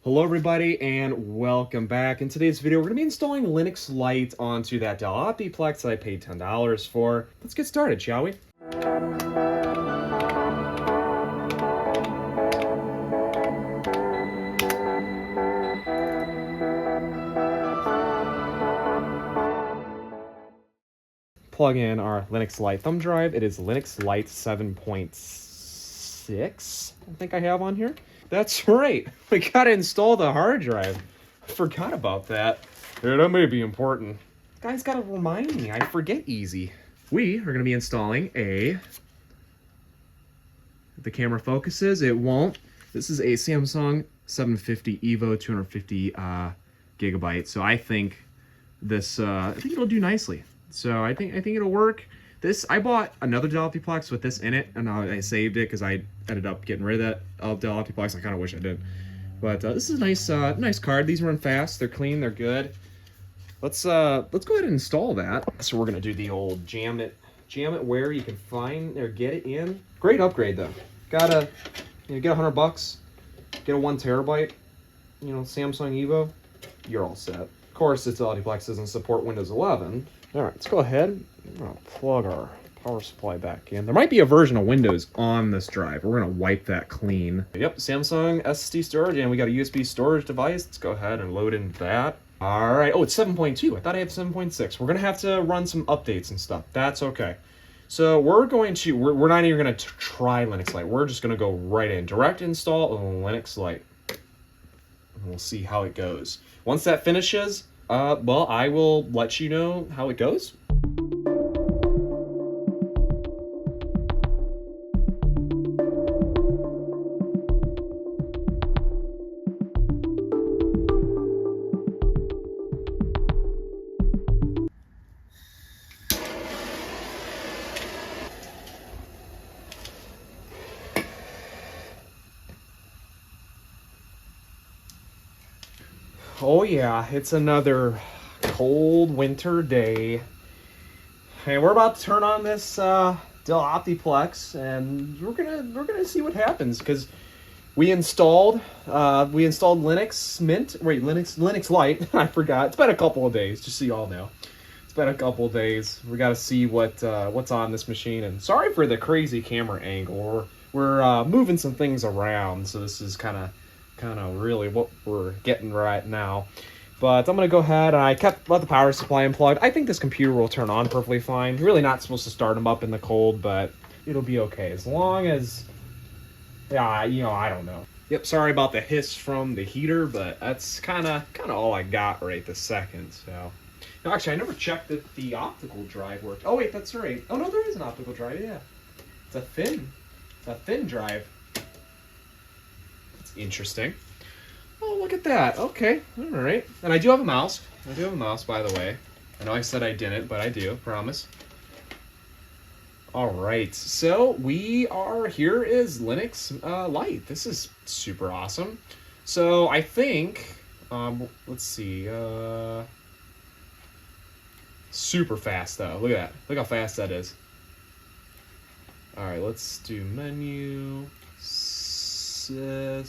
Hello everybody and welcome back. In today's video, we're going to be installing Linux Lite onto that Dell Optiplex that I paid $10 for. Let's get started, shall we? Plug in our Linux Lite thumb drive. It is Linux Lite 7.6, I think I have on here. That's right, we gotta install the hard drive. I forgot about that. Yeah, that may be important. Guys gotta remind me, I forget easy. We are gonna be installing if the camera focuses, it won't. This is a Samsung 750 EVO 250 gigabyte, so I think this, I think it'll do nicely. So I think it'll work. This, I bought another Dell Optiplex with this in it, and I saved it because I ended up getting rid of that Dell Optiplex. I kind of wish I did, but this is a nice, nice card. These run fast. They're clean. They're good. Let's go ahead and install that. So we're gonna do the old jam it where you can find or get it in. Great upgrade though. Gotta get $100, get a 1 terabyte, Samsung EVO. You're all set. Of course, this Optiplex doesn't support Windows 11. All right, let's go ahead. I'm gonna plug our power supply back in. There might be a version of Windows on this drive. We're gonna wipe that clean. Yep, Samsung SSD storage, and we got a USB storage device. Let's go ahead and load in that. All right, oh, it's 7.2. I thought I had 7.6. We're gonna have to run some updates and stuff. That's okay. So we're not even gonna try Linux Lite. We're just gonna go right in. Direct install Linux Lite. And we'll see how it goes. Once that finishes, well, I will let you know how it goes. Oh yeah, it's another cold winter day. And we're about to turn on this Dell Optiplex, and we're gonna see what happens, because we installed Linux Lite. I forgot. It's been a couple of days, just so you all know. It's been a couple of days. We got to see what's on this machine. And sorry for the crazy camera angle. We're moving some things around, so this is kind of really what we're getting right now. But I'm gonna go ahead, and I let the power supply unplugged. I think this computer will turn on perfectly fine. You're really not supposed to start them up in the cold, but it'll be okay as long as, yeah, I don't know. Yep, sorry about the hiss from the heater, but that's kind of all I got right this second. So, no, actually, I never checked that the optical drive worked. Oh wait, that's right. Oh no, there is an optical drive. Yeah, it's a thin drive. That's interesting. Oh, look at that. Okay, all right. And I do have a mouse. By the way. I know I said I didn't, but I do, promise. All right, so here is Linux Lite. This is super awesome. So I think, let's see, super fast though. Look at that. Look how fast that is. All right, let's do menu, system.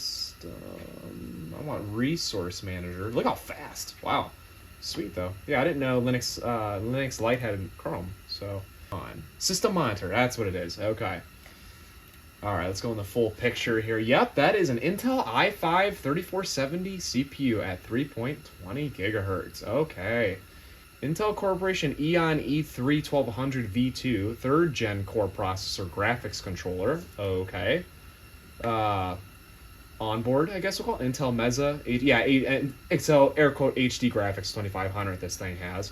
I want resource manager. Look how fast. Wow. Sweet though. Yeah, I didn't know Linux Lite had Chrome. So on system monitor, that's what it is. Okay. All right, let's go in the full picture here. Yep, that is an Intel i5 3470 CPU at 3.20 gigahertz. Okay. Intel Corporation Eon E3 1200 V2 3rd gen core processor graphics controller. Okay. Onboard, I guess we'll call it Intel Mesa. Excel air quote HD graphics 2500 this thing has.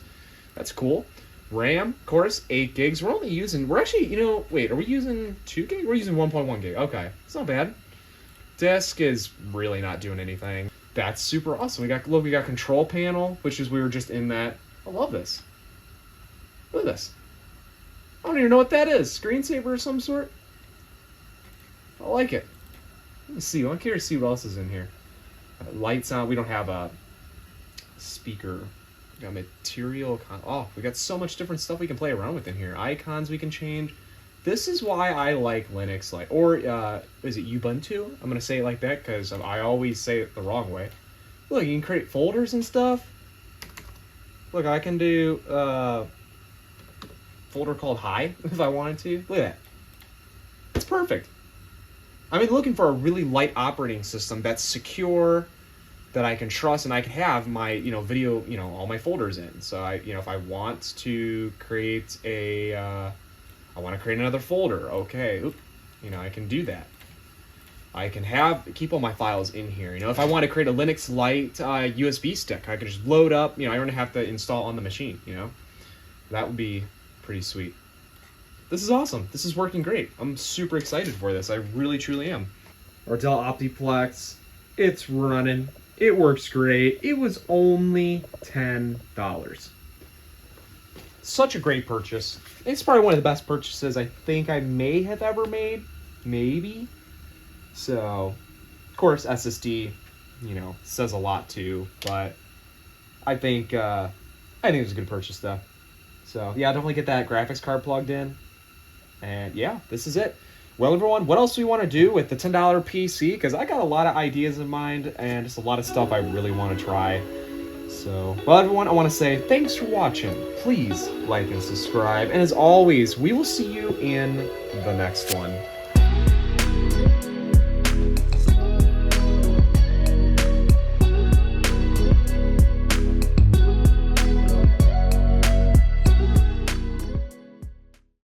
That's cool. RAM, of course, 8 gigs. We're actually, wait, are we using 2 gig? We're using 1.1 gig. Okay, it's not bad. Disk is really not doing anything. That's super awesome. We got control panel, which is, we were just in that. I love this. Look at this. I don't even know what that is. Screensaver of some sort? I like it. Let's see. I'm curious to see what else is in here. Lights on. We don't have a speaker. We got material. Oh, we got so much different stuff we can play around with in here. Icons we can change. This is why I like Linux Lite, or is it Ubuntu? I'm gonna say it like that because I always say it the wrong way. Look, you can create folders and stuff. Look, I can do a folder called Hi if I wanted to. Look at that. It's perfect. I mean, looking for a really light operating system that's secure, that I can trust, and I can have my, video, all my folders in. So if I want to create I want to create another folder. Okay, I can do that. I can keep all my files in here. If I want to create a Linux Lite USB stick, I can just load up. I don't have to install on the machine. That would be pretty sweet. This is awesome. This is working great. I'm super excited for this. I really, truly am. Our Dell Optiplex, it's running. It works great. It was only $10. Such a great purchase. It's probably one of the best purchases I think I may have ever made. Maybe. So, of course, SSD, says a lot too. But I think it was a good purchase though. So yeah, definitely get that graphics card plugged in. And yeah, this is it. Well, everyone, what else do we want to do with the $10 PC? Because I got a lot of ideas in mind and just a lot of stuff I really want to try. So, well, everyone, I want to say thanks for watching. Please like and subscribe. And as always, we will see you in the next one.